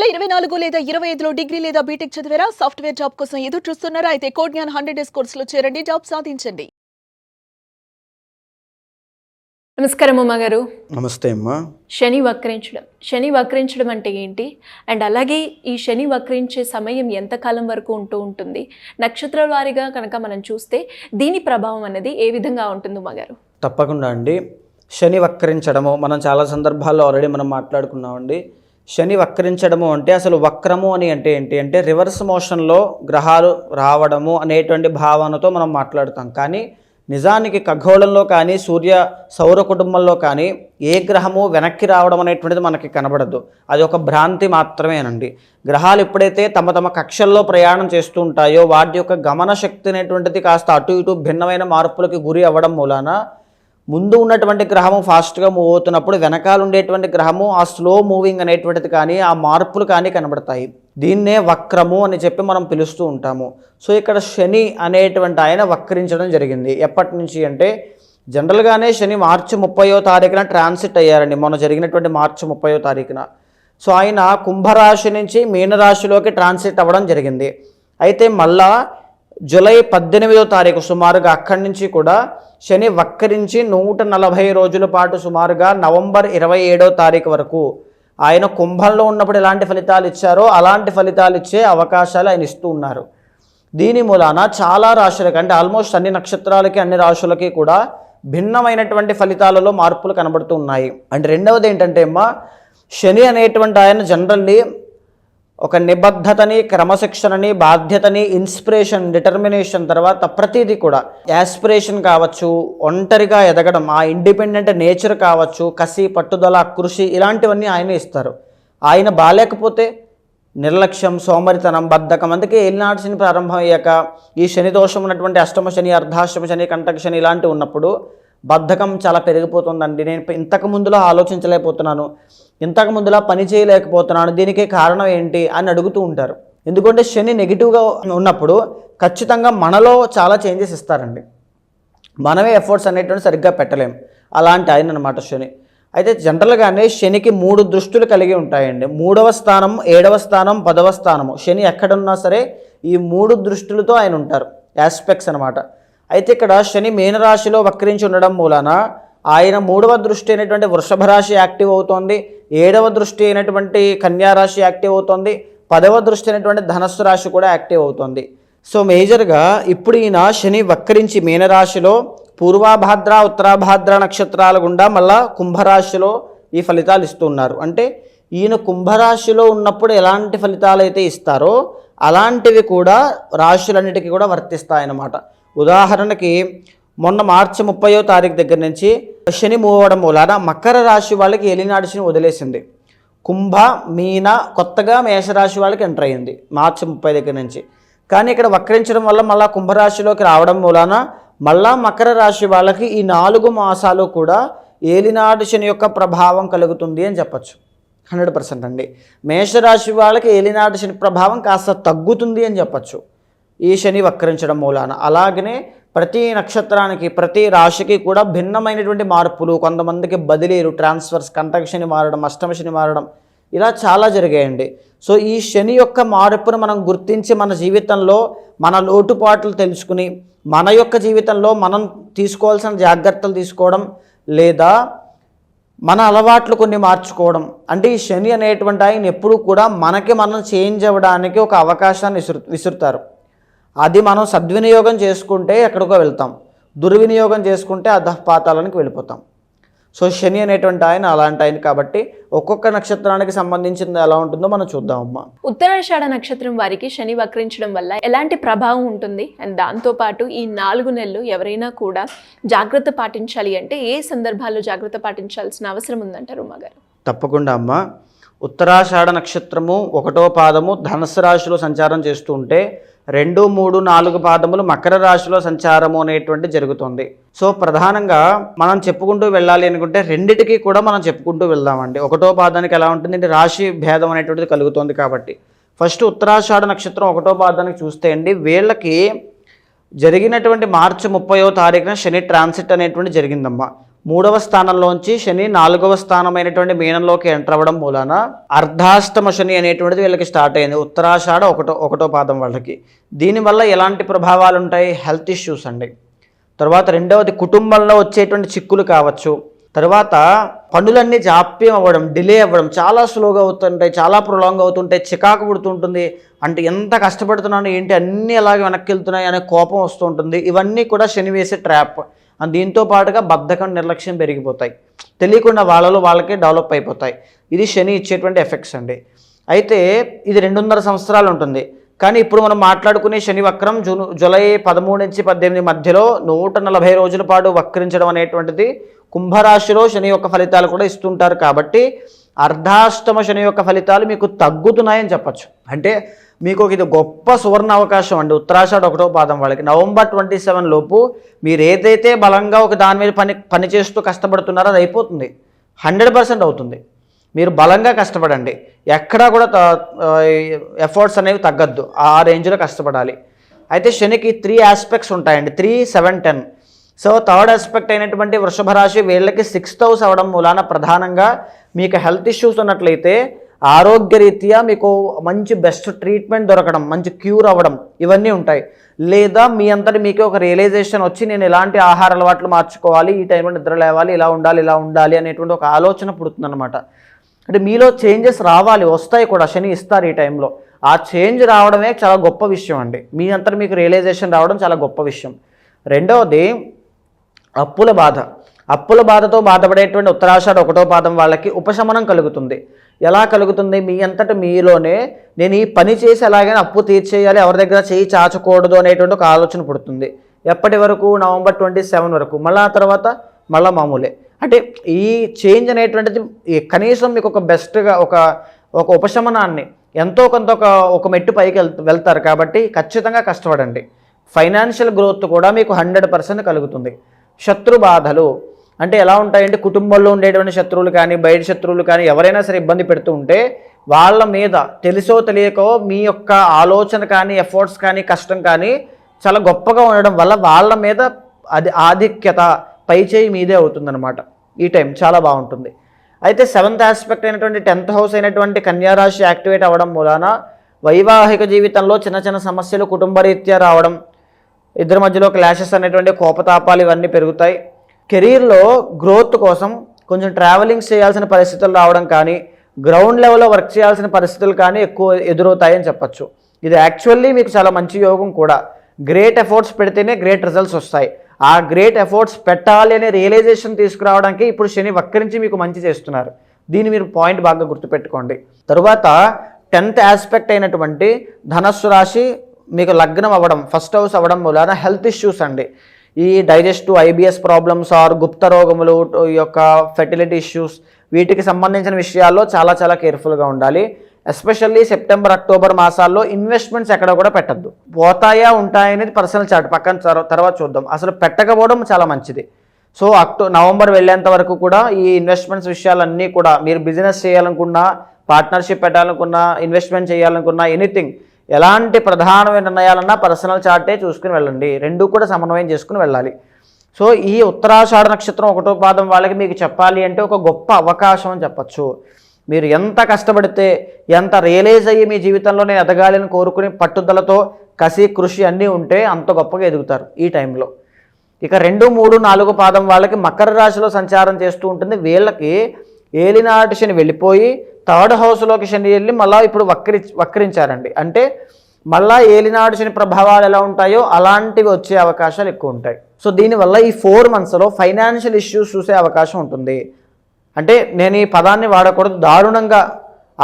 2024 లేదా 25లో డిగ్రీ లేదా బీటెక్ చదివారా? సాఫ్ట్వేర్ జాబ్ కోసం ఎదురు చూస్తున్నారా? అయితే కోడ్ జ్ఞాన్ 100 డేస్ కోర్సులో చేరండి, జాబ్ సాధించండి. నమస్కారం అమ్మ గారు. నమస్తే అమ్మా. శని వక్రించడం అంటే ఏంటి? అండ్ అలాగే ఈ శని వక్రించే సమయం ఎంతకాలం వరకు ఉంటుంది? నక్షత్రాల వారీగా కనుక మనం చూస్తే దీని ప్రభావం అనేది ఏ విధంగా ఉంటుంది అమ్మ గారు? తప్పకుండా అండి. శని వక్రించడము మనం చాలా సందర్భాల్లో ఆల్రెడీ మనం మాట్లాడుకున్నామండి. శని వక్రించడము అంటే అసలు వక్రము అని అంటే ఏంటి అంటే రివర్స్ మోషన్లో గ్రహాలు రావడము అనేటువంటి భావనతో మనం మాట్లాడుతాం. కానీ నిజానికి ఖగోళంలో కానీ సౌర కుటుంబంలో కానీ ఏ గ్రహము వెనక్కి రావడం అనేటువంటిది మనకి కనబడదు. అది ఒక భ్రాంతి మాత్రమేనండి. గ్రహాలు ఎప్పుడైతే తమ తమ కక్షల్లో ప్రయాణం చేస్తూ ఉంటాయో వాటి యొక్క గమన శక్తి అనేటువంటిది కాస్త అటు ఇటు భిన్నమైన మార్పులకి గురి అవ్వడం మూలాన ముందు ఉన్నటువంటి గ్రహము ఫాస్ట్గా మూవ్ అవుతున్నప్పుడు వెనకాల ఉండేటువంటి గ్రహము ఆ స్లో మూవింగ్ అనేటువంటిది కానీ ఆ మార్పులు కానీ కనబడతాయి. దీన్నే వక్రము అని చెప్పి మనం పిలుస్తూ ఉంటాము. సో ఇక్కడ శని అనేటువంటి ఆయన వక్రించడం జరిగింది. ఎప్పటి నుంచి అంటే జనరల్గానే శని మార్చి 30వ తారీఖున ట్రాన్సిట్ అయ్యారండి, మొన్న జరిగినటువంటి మార్చి 30వ తారీఖున. సో ఆయన కుంభరాశి నుంచి మీనరాశిలోకి ట్రాన్సిట్ అవ్వడం జరిగింది. అయితే మళ్ళా జూలై 18వ తారీఖు సుమారుగా అక్కడి నుంచి కూడా శని వక్రించి 140 రోజుల పాటు సుమారుగా నవంబర్ 27వ తారీఖు వరకు ఆయన కుంభంలో ఉన్నప్పుడు ఎలాంటి ఫలితాలు ఇచ్చారో అలాంటి ఫలితాలు ఇచ్చే అవకాశాలు ఆయన ఇస్తూ ఉన్నారు. దీని మూలాన చాలా రాశులకి అంటే ఆల్మోస్ట్ అన్ని నక్షత్రాలకి అన్ని రాశులకి కూడా భిన్నమైనటువంటి ఫలితాలలో మార్పులు కనబడుతూ ఉన్నాయి. అండ్ రెండవది ఏంటంటే అమ్మా, శని అనేటువంటి ఆయన జనరల్లీ ఒక నిబద్ధతని, క్రమశిక్షణని, బాధ్యతని, ఇన్స్పిరేషన్, డిటర్మినేషన్ తర్వాత ప్రతిదీ కూడా యాస్పిరేషన్ కావచ్చు, ఒంటరిగా ఎదగడం, ఆ ఇండిపెండెంట్ నేచర్ కావచ్చు, కసి, పట్టుదల, కృషి ఇలాంటివన్నీ ఆయన ఇస్తారు. ఆయన బాలేకపోతే నిర్లక్ష్యం, సోమరితనం, బద్ధకం. అందుకే ఏలినాటి శని ప్రారంభం అయ్యాక ఈ శని దోషం ఉన్నటువంటి అష్టమ శని, అర్ధాష్టమ శని, కంటక శని ఇలాంటివి ఉన్నప్పుడు బద్ధకం చాలా పెరిగిపోతుందండి. నేను ఇంతకు ముందులో ఆలోచించలేకపోతున్నాను, ఇంతకు ముందులా పని చేయలేకపోతున్నాను, దీనికి కారణం ఏంటి అని అడుగుతూ ఉంటారు. ఎందుకంటే శని నెగిటివ్గా ఉన్నప్పుడు ఖచ్చితంగా మనలో చాలా చేంజెస్ ఇస్తారండి. మనమే ఎఫర్ట్స్ అనేటువంటి సరిగ్గా పెట్టలేం. అలాంటి ఆయన అనమాట శని. అయితే జనరల్గానే శనికి 3 దృష్టులు కలిగి ఉంటాయండి. 3వ స్థానం, 7వ స్థానం, 10వ స్థానము. శని ఎక్కడున్నా సరే ఈ 3 దృష్టులతో ఆయన ఉంటారు, ఆస్పెక్ట్స్ అనమాట. అయితే ఇక్కడ శని మీనరాశిలో వక్రించి ఉండడం మూలాన ఆయన 3వ దృష్టి అయినటువంటి వృషభ రాశి యాక్టివ్ అవుతోంది, 7వ దృష్టి అయినటువంటి కన్యారాశి యాక్టివ్ అవుతోంది, 10వ దృష్టి అయినటువంటి ధనస్సు రాశి కూడా యాక్టివ్ అవుతుంది. సో మేజర్గా ఇప్పుడు ఈయన శని వక్రించి మీనరాశిలో పూర్వాభాద్ర, ఉత్తరాభాద్ర నక్షత్రాల గుండా మళ్ళా కుంభరాశిలో ఈ ఫలితాలు ఇస్తున్నారు. అంటే ఈయన కుంభరాశిలో ఉన్నప్పుడు ఎలాంటి ఫలితాలు అయితే ఇస్తారో అలాంటివి కూడా రాశులన్నిటికీ కూడా వర్తిస్తాయన్నమాట. ఉదాహరణకి మొన్న మార్చి 30వ తారీఖు దగ్గర నుంచి శని మూవ్ అవ్వడం మూలాన మకర రాశి వాళ్ళకి ఏలినాటి శని వదిలేసింది. కుంభ, మీన, కొత్తగా మేషరాశి వాళ్ళకి ఎంటర్ అయ్యింది మార్చి 30 దగ్గర నుంచి. కానీ ఇక్కడ వక్రించడం వల్ల మళ్ళీ కుంభరాశిలోకి రావడం మూలాన మళ్ళా మకర రాశి వాళ్ళకి ఈ 4 మాసాలు కూడా ఏలినాటి శని యొక్క ప్రభావం కలుగుతుంది అని చెప్పచ్చు. 100% అండి. మేషరాశి వాళ్ళకి ఏలినాటి శని ప్రభావం కాస్త తగ్గుతుంది అని చెప్పచ్చు ఈ శని వక్రించడం మూలాన. అలాగనే ప్రతి నక్షత్రానికి, ప్రతి రాశికి కూడా భిన్నమైనటువంటి మార్పులు, కొంతమందికి బదిలీలు, ట్రాన్స్ఫర్స్, కంటక శని మారడం, అష్టమ శని మారడం ఇలా చాలా జరిగాయండి. సో ఈ శని యొక్క మార్పును మనం గుర్తించి మన జీవితంలో మన లోటుపాట్లు తెలుసుకుని మన యొక్క జీవితంలో మనం తీసుకోవాల్సిన జాగ్రత్తలు తీసుకోవడం లేదా మన అలవాట్లు కొన్ని మార్చుకోవడం. అంటే ఈ శని అనేటువంటి ఆయన ఎప్పుడు కూడా మనం చేంజ్ అవ్వడానికి ఒక అవకాశాన్ని విసురుతారు. అది మనం సద్వినియోగం చేసుకుంటే ఎక్కడికో వెళ్తాం, దుర్వినియోగం చేసుకుంటే అధఃపాతాళానికి వెళ్ళిపోతాం. సో శని అనేటువంటి ఆయన అలాంటి ఆయన కాబట్టి ఒక్కొక్క నక్షత్రానికి సంబంధించింది ఎలా ఉంటుందో మనం చూద్దామమ్మా. ఉత్తరాషాఢ నక్షత్రం వారికి శని వక్రించడం వల్ల ఎలాంటి ప్రభావం ఉంటుంది? అండ్ దాంతోపాటు ఈ 4 నెలలు ఎవరైనా కూడా జాగ్రత్త పాటించాలి అంటే ఏ సందర్భాల్లో జాగ్రత్త పాటించాల్సిన అవసరం ఉందంటారు ఉమా గారు? తప్పకుండా అమ్మా. ఉత్తరాషాఢ నక్షత్రము 1వ పాదము ధనుస్సు రాశిలో సంచారం చేస్తూ ఉంటే 2, 3, 4 పాదములు మకర రాశిలో సంచారము అనేటువంటి జరుగుతుంది. సో ప్రధానంగా మనం చెప్పుకుంటూ వెళ్ళాలి అనుకుంటే రెండిటికి కూడా మనం చెప్పుకుంటూ వెళ్దామండి. 1వ పాదానికి ఎలా ఉంటుంది, రాశి భేదం అనేటువంటిది కలుగుతుంది కాబట్టి ఫస్ట్ ఉత్తరాషాఢ నక్షత్రం 1వ పాదానికి చూస్తే అండి వీళ్ళకి జరిగినటువంటి మార్చి 30వ తారీఖున శని ట్రాన్సిట్ అనేటువంటి జరిగిందమ్మా. 3వ స్థానంలోంచి శని 4వ స్థానమైనటువంటి మీనంలోకి ఎంటర్ అవ్వడం మూలాన అర్ధాష్టమ శని అనేటువంటిది వీళ్ళకి స్టార్ట్ అయింది. ఉత్తరాషాఢ ఒకటో పాదం వాళ్ళకి. దీనివల్ల ఎలాంటి ప్రభావాలు ఉంటాయి? హెల్త్ ఇష్యూస్ అండి. తర్వాత రెండవది కుటుంబంలో వచ్చేటువంటి చిక్కులు కావచ్చు. తర్వాత పనులన్నీ జాప్యం అవ్వడం, డిలే అవ్వడం, చాలా స్లోగా అవుతుంటాయి, చాలా ప్రొలాంగ్ అవుతుంటాయి, చికాకు పుడుతుంటుంది. అంటే ఎంత కష్టపడుతున్నాను ఏంటి అన్నీ అలాగే వెనక్కి వెళ్తున్నాయి అనే కోపం వస్తూ ఉంటుంది. ఇవన్నీ కూడా శని వేసే ట్రాప్. దీంతో పాటుగా బద్ధకం, నిర్లక్ష్యం పెరిగిపోతాయి. తెలియకుండా వాళ్ళకే డెవలప్ అయిపోతాయి. ఇది శని ఇచ్చేటువంటి ఎఫెక్ట్స్ అండి. అయితే ఇది 2.5 సంవత్సరాలు ఉంటుంది. కానీ ఇప్పుడు మనం మాట్లాడుకునే శని వక్రం జూలై 13 నుంచి 18 మధ్యలో 140 రోజుల పాటు వక్రించడం అనేటువంటిది కుంభరాశిలో శని యొక్క ఫలితాలు కూడా ఇస్తుంటారు. కాబట్టి అర్ధాష్టమ శని యొక్క ఫలితాలు మీకు తగ్గుతున్నాయని చెప్పచ్చు. అంటే మీకు ఇది గొప్ప సువర్ణ అవకాశం అండి. ఉత్తరాషాఢ 1వ పాదం వాళ్ళకి నవంబర్ 27 లోపు మీరు ఏదైతే బలంగా ఒక దాని మీద పని చేస్తూ కష్టపడుతున్నారో అది అయిపోతుంది. 100% అవుతుంది. మీరు బలంగా కష్టపడండి. ఎక్కడా కూడా ఎఫర్ట్స్ అనేవి తగ్గద్దు. ఆ రేంజ్లో కష్టపడాలి. అయితే శనికి 3 ఆస్పెక్ట్స్ ఉంటాయండి. 3, 7, 10. సో థర్డ్ ఆస్పెక్ట్ అయినటువంటి వృషభ రాశి వీళ్ళకి 6th హౌస్ అవ్వడం మూలాన ప్రధానంగా మీకు హెల్త్ ఇష్యూస్ ఉన్నట్లయితే ఆరోగ్యరీత్యా మీకు మంచి బెస్ట్ ట్రీట్మెంట్ దొరకడం, మంచి క్యూర్ అవ్వడం ఇవన్నీ ఉంటాయి. లేదా మీ అంతటి మీకే ఒక రియలైజేషన్ వచ్చి నేను ఎలాంటి ఆహార అలవాట్లు మార్చుకోవాలి, ఈ టైంలో నిద్ర లేవాలి, ఇలా ఉండాలి అనేటువంటి ఒక ఆలోచన పుడుతుందన్నమాట. అంటే మీలో చేంజెస్ రావాలి, వస్తాయి కూడా. శని ఇస్తారు ఈ టైంలో. ఆ చేంజ్ రావడమే చాలా గొప్ప విషయం అండి. మీ అంతటి మీకు రియలైజేషన్ రావడం చాలా గొప్ప విషయం. రెండవది అప్పుల బాధతో బాధపడేటువంటి ఉత్తరాషాఢ 1వ పాదం వాళ్ళకి ఉపశమనం కలుగుతుంది. ఎలా కలుగుతుంది? మీ అంతట మీలోనే నేను ఈ పని చేసి ఎలాగైనా అప్పు తీర్చేయాలి, ఎవరి దగ్గర చేయి చాచకూడదు అనేటువంటి ఒక ఆలోచన పుడుతుంది. ఎప్పటి వరకు? నవంబర్ 27 వరకు. మళ్ళీ ఆ తర్వాత మళ్ళీ మామూలే. అంటే ఈ చేంజ్ అనేటువంటిది కనీసం మీకు ఒక బెస్ట్గా ఒక ఉపశమనాన్ని ఎంతో కొంత ఒక మెట్టు పైకి వెళ్తారు. కాబట్టి ఖచ్చితంగా కష్టపడండి. ఫైనాన్షియల్ గ్రోత్ కూడా మీకు 100% కలుగుతుంది. శత్రు బాధలు అంటే ఎలా ఉంటాయంటే కుటుంబంలో ఉండేటువంటి శత్రువులు కానీ బయట శత్రువులు కానీ ఎవరైనా సరే ఇబ్బంది పెడుతూ ఉంటే వాళ్ళ మీద తెలుసో తెలియకో మీ యొక్క ఆలోచన కానీ ఎఫర్ట్స్ కానీ కష్టం కానీ చాలా గొప్పగా ఉండడం వల్ల వాళ్ళ మీద అది ఆధిక్యత పైచేయి మీదే అవుతుందన్నమాట. ఈ టైం చాలా బాగుంటుంది. అయితే 7th ఆస్పెక్ట్ అయినటువంటి 10th హౌస్ అయినటువంటి కన్యారాశి యాక్టివేట్ అవ్వడం మూలాన వైవాహిక జీవితంలో చిన్న చిన్న సమస్యలు కుటుంబరీత్యా రావడం, ఇద్దరి మధ్యలో క్లాషెస్ అనేటువంటి కోపతాపాలు ఇవన్నీ పెరుగుతాయి. కెరీర్లో గ్రోత్ కోసం కొంచెం ట్రావెలింగ్స్ చేయాల్సిన పరిస్థితులు రావడం కానీ గ్రౌండ్ లెవెల్లో వర్క్ చేయాల్సిన పరిస్థితులు కానీ ఎక్కువ ఎదురవుతాయని చెప్పచ్చు. ఇది యాక్చువల్లీ మీకు చాలా మంచి యోగం కూడా. గ్రేట్ ఎఫర్ట్స్ పెడితేనే గ్రేట్ రిజల్ట్స్ వస్తాయి. ఆ గ్రేట్ ఎఫర్ట్స్ పెట్టాలి అనే రియలైజేషన్ తీసుకురావడానికి ఇప్పుడు శని వక్రించి మీకు మంచి చేస్తున్నారు. దీన్ని మీరు పాయింట్ బాగా గుర్తుపెట్టుకోండి. తరువాత 10th ఆస్పెక్ట్ అయినటువంటి ధనస్సు రాశి మీకు లగ్నం అవ్వడం, ఫస్ట్ హౌస్ అవ్వడం మూలాన హెల్త్ ఇష్యూస్ అండి. ఈ డైజెస్టివ్ ఐబిఎస్ ప్రాబ్లమ్స్ ఆర్ గుప్త రోగములు, ఈ యొక్క ఫెర్టిలిటీ ఇష్యూస్, వీటికి సంబంధించిన విషయాల్లో చాలా చాలా కేర్ఫుల్గా ఉండాలి. ఎస్పెషల్లీ సెప్టెంబర్, అక్టోబర్ మాసాల్లో ఇన్వెస్ట్మెంట్స్ ఎక్కడ కూడా పెట్టద్దు. పోతాయా ఉంటాయనేది పర్సనల్ చార్ట్ పక్కన తర్వాత చూద్దాం. అసలు పెట్టకపోవడం చాలా మంచిది. సో నవంబర్ వెళ్ళేంత వరకు కూడా ఈ ఇన్వెస్ట్మెంట్స్ విషయాలన్నీ కూడా మీరు బిజినెస్ చేయాలనుకున్నా, పార్ట్నర్షిప్ పెట్టాలనుకున్నా, ఇన్వెస్ట్మెంట్ చేయాలనుకున్నా, ఎనీథింగ్ ఎలాంటి ప్రధానమైన నిర్ణయాలన్నా పర్సనల్ చార్టే చూసుకుని వెళ్ళండి. రెండూ కూడా సమన్వయం చేసుకుని వెళ్ళాలి. సో ఈ ఉత్తరాషాఢ నక్షత్రం 1వ పాదం వాళ్ళకి మీకు చెప్పాలి అంటే ఒక గొప్ప అవకాశం అని చెప్పచ్చు. మీరు ఎంత కష్టపడితే, ఎంత రియలైజ్ అయ్యి మీ జీవితంలో నేను ఎదగాలని కోరుకుని పట్టుదలతో కసి కృషి అన్నీ ఉంటే అంత గొప్పగా ఎదుగుతారు ఈ టైంలో. ఇక 2, 3, 4 పాదం వాళ్ళకి మకర రాశిలో సంచారం చేస్తూ ఉంటుంది. వీళ్ళకి ఏలినాటి శని వెళ్ళిపోయి 3rd హౌస్లోకి శని వెళ్ళి మళ్ళీ ఇప్పుడు వక్రించారండి. అంటే మళ్ళీ ఏలినాడు శని ప్రభావాలు ఎలా ఉంటాయో అలాంటివి వచ్చే అవకాశాలు ఎక్కువ ఉంటాయి. సో దీనివల్ల ఈ 4 monthsలో ఫైనాన్షియల్ ఇష్యూస్ చూసే అవకాశం ఉంటుంది. అంటే నేను ఈ పదాన్ని వాడకూడదు, దారుణంగా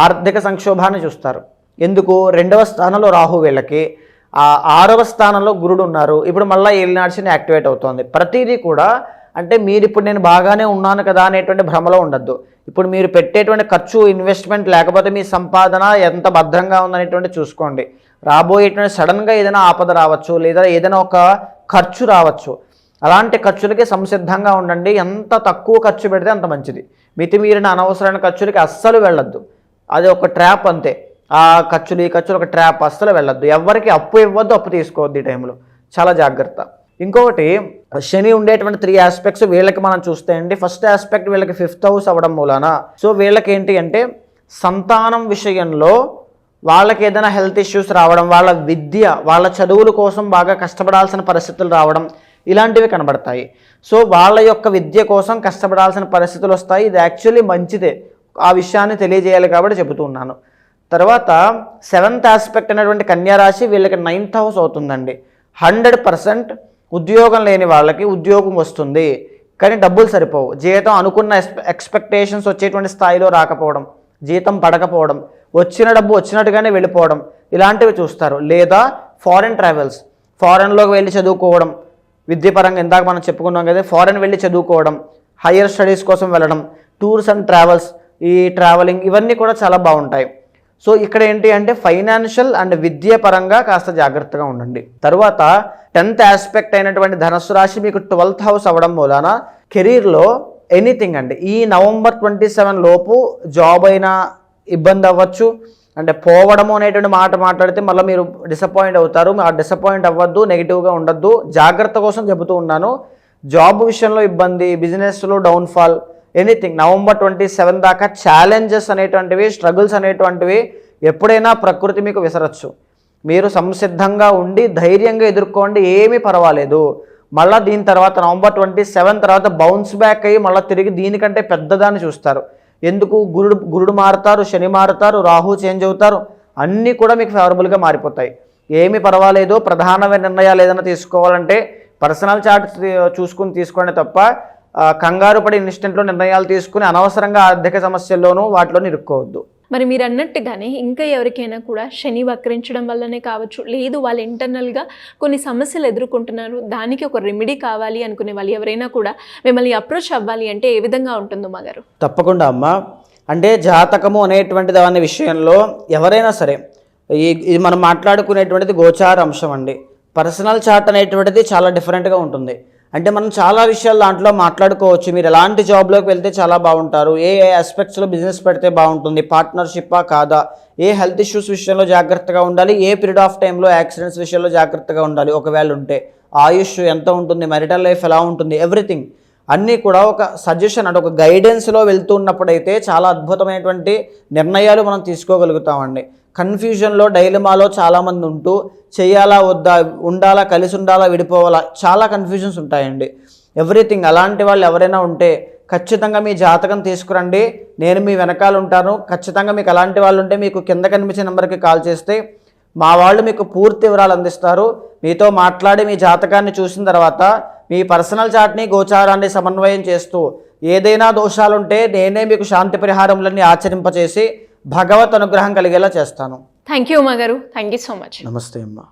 ఆర్థిక సంక్షోభాన్ని చూస్తారు. ఎందుకు? 2వ స్థానంలో రాహు వీళ్ళకి, 6వ స్థానంలో గురుడు ఉన్నారు. ఇప్పుడు మళ్ళీ ఏలినాడు శని యాక్టివేట్ అవుతుంది. ప్రతిదీ కూడా అంటే మీరు ఇప్పుడు నేను బాగానే ఉన్నాను కదా అనేటువంటి భ్రమలో ఉండద్దు. ఇప్పుడు మీరు పెట్టేటువంటి ఖర్చు, ఇన్వెస్ట్మెంట్ లేకపోతే మీ సంపాదన ఎంత భద్రంగా ఉందనేటువంటి చూసుకోండి. రాబోయేటువంటి సడన్గా ఏదైనా ఆపద రావచ్చు, లేదా ఏదైనా ఒక ఖర్చు రావచ్చు. అలాంటి ఖర్చులకి సంసిద్ధంగా ఉండండి. ఎంత తక్కువ ఖర్చు పెడితే అంత మంచిది. మితిమీరిన అనవసరమైన ఖర్చులకి అస్సలు వెళ్ళొద్దు. అది ఒక ట్రాప్ అంతే. ఆ ఖర్చులు ఈ ఖర్చులు ఒక ట్రాప్, అస్సలు వెళ్ళొద్దు. ఎవరికి అప్పు ఇవ్వద్దు, అప్పు తీసుకోవద్దు ఈ టైంలో. చాలా జాగ్రత్త. ఇంకొకటి శని ఉండేటువంటి 3 ఆస్పెక్ట్స్ వీళ్ళకి మనం చూస్తే అండి, ఫస్ట్ ఆస్పెక్ట్ వీళ్ళకి 5th హౌస్ అవ్వడం మూలాన సో వీళ్ళకి ఏంటి అంటే సంతానం విషయంలో వాళ్ళకి ఏదైనా హెల్త్ ఇష్యూస్ రావడం, వాళ్ళ విద్య, వాళ్ళ చదువుల కోసం బాగా కష్టపడాల్సిన పరిస్థితులు రావడం ఇలాంటివి కనబడతాయి. సో వాళ్ళ యొక్క విద్య కోసం కష్టపడాల్సిన పరిస్థితులు వస్తాయి. ఇది యాక్చువల్లీ మంచిదే, ఆ విషయాన్ని తెలియజేయాలి కాబట్టి చెబుతూ ఉన్నాను. తర్వాత 7th ఆస్పెక్ట్ అనేటువంటి కన్యా రాశి వీళ్ళకి 9th హౌస్ అవుతుందండి. 100% ఉద్యోగం లేని వాళ్ళకి ఉద్యోగం వస్తుంది, కానీ డబ్బులు సరిపోవు. జీతం అనుకున్న ఎక్స్పెక్టేషన్స్ వచ్చేటువంటి స్థాయిలో రాకపోవడం, జీతం పడకపోవడం, వచ్చిన డబ్బు వచ్చినట్టుగానే వెళ్ళిపోవడం ఇలాంటివి చూస్తారు. లేదా ఫారెన్ ట్రావెల్స్, ఫారెన్లోకి వెళ్ళి చదువుకోవడం, విద్యాపరంగా ఇందాక మనం చెప్పుకున్నాం కదా, ఫారెన్ వెళ్ళి చదువుకోవడం, హయ్యర్ స్టడీస్ కోసం వెళ్ళడం, టూర్స్ అండ్ ట్రావెల్స్, ఈ ట్రావెలింగ్ ఇవన్నీ కూడా చాలా బాగుంటాయి. సో ఇక్కడ ఏంటి అంటే ఫైనాన్షియల్ అండ్ విద్యాపరంగా కాస్త జాగ్రత్తగా ఉండండి. తర్వాత 10th ఆస్పెక్ట్ అయినటువంటి ధనుస్సు రాశి మీకు 12th హౌస్ అవ్వడం మూలాన కెరీర్లో ఎనీథింగ్ అండి, ఈ నవంబర్ 27 లోపు జాబ్ అయినా ఇబ్బంది అవ్వచ్చు. అంటే పోవడము అనేటువంటి మాట మాట్లాడితే మళ్ళీ మీరు డిసప్పాయింట్ అవుతారు. ఆ డిసప్పాయింట్ అవ్వద్దు, నెగిటివ్గా ఉండద్దు, జాగ్రత్త కోసం చెబుతూ ఉన్నాను. జాబ్ విషయంలో ఇబ్బంది, బిజినెస్లో డౌన్ఫాల్, ఎనీథింగ్ నవంబర్ 27 దాకా ఛాలెంజెస్ అనేటువంటివి, స్ట్రగుల్స్ అనేటువంటివి ఎప్పుడైనా ప్రకృతి మీకు విసరచ్చు. మీరు సంసిద్ధంగా ఉండి ధైర్యంగా ఎదుర్కోండి, ఏమీ పర్వాలేదు. మళ్ళీ దీని తర్వాత నవంబర్ 27 తర్వాత బౌన్స్ బ్యాక్ అయ్యి మళ్ళీ తిరిగి దీనికంటే పెద్దదాన్ని చూస్తారు. ఎందుకు? గురుడు మారుతారు, శని మారుతారు, రాహు చేంజ్ అవుతారు, అన్నీ కూడా మీకు ఫేవరబుల్గా మారిపోతాయి. ఏమీ పర్వాలేదు. ప్రధానమైన నిర్ణయాలు ఏదైనా తీసుకోవాలంటే పర్సనల్ చార్ట్ చూసుకుని తీసుకోండి తప్ప కంగారు పడి ఇన్స్టెంట్లో నిర్ణయాలు తీసుకుని అనవసరంగా ఆర్థిక సమస్యల్లోనూ వాటిలోనూ ఇరుక్కోవద్దు. మరి మీరు అన్నట్టుగానే ఇంకా ఎవరికైనా కూడా శని వక్రించడం వల్లనే కావచ్చు, లేదు వాళ్ళు ఇంటర్నల్గా కొన్ని సమస్యలు ఎదుర్కొంటున్నారు, దానికి ఒక రెమెడీ కావాలి అనుకునే వాళ్ళు ఎవరైనా కూడా మిమ్మల్ని అప్రోచ్ అవ్వాలి అంటే ఏ విధంగా ఉంటుందో మా గారు? తప్పకుండా అమ్మ. అంటే జాతకము అనేటువంటి దాని విషయంలో ఎవరైనా సరే, ఇది మనం మాట్లాడుకునేటువంటిది గోచార అంశం అండి. పర్సనల్ చార్ట్ అనేటువంటిది చాలా డిఫరెంట్గా ఉంటుంది. అంటే మనం చాలా విషయాలు దాంట్లో మాట్లాడుకోవచ్చు. మీరు ఎలాంటి జాబ్లోకి వెళ్తే చాలా బాగుంటారు, ఏ ఆస్పెక్ట్స్లో బిజినెస్ పెడితే బాగుంటుంది, పార్ట్నర్షిప్పా కాదా, ఏ హెల్త్ ఇష్యూస్ విషయంలో జాగ్రత్తగా ఉండాలి, ఏ పీరియడ్ ఆఫ్ టైంలో యాక్సిడెంట్స్ విషయంలో జాగ్రత్తగా ఉండాలి, ఒకవేళ ఉంటే ఆయుష్ ఎంత ఉంటుంది, మెరిటల్ లైఫ్ ఎలా ఉంటుంది, ఎవ్రీథింగ్ అన్నీ కూడా ఒక సజెషన్ అంటే ఒక గైడెన్స్లో వెళ్తున్నప్పుడైతే చాలా అద్భుతమైనటువంటి నిర్ణయాలు మనం తీసుకోగలుగుతామండి. కన్ఫ్యూజన్లో, డైలమాలో చాలామంది ఉంటూ చేయాలా వద్దా, ఉండాలా, కలిసి ఉండాలా, విడిపోవాలా, చాలా కన్ఫ్యూజన్స్ ఉంటాయండి. ఎవ్రీథింగ్ అలాంటి వాళ్ళు ఎవరైనా ఉంటే ఖచ్చితంగా మీ జాతకం తీసుకురండి, నేను మీ వెనకాల ఉంటాను. ఖచ్చితంగా మీకు అలాంటి వాళ్ళు ఉంటే మీకు కింద కనిపించే నెంబర్కి కాల్ చేస్తే మా వాళ్ళు మీకు పూర్తి వివరాలు అందిస్తారు. మీతో మాట్లాడి మీ జాతకాన్ని చూసిన తర్వాత మీ పర్సనల్ చార్ట్ని, గోచారాన్ని సమన్వయం చేస్తూ ఏదైనా దోషాలుంటే నేనే మీకు శాంతి పరిహారములన్నీ ఆచరింపచేసి భగవత్ అనుగ్రహం కలిగేలా చేస్తాను. థ్యాంక్ యూ మా గారు, థ్యాంక్ యూ సో మచ్. నమస్తే అమ్మా.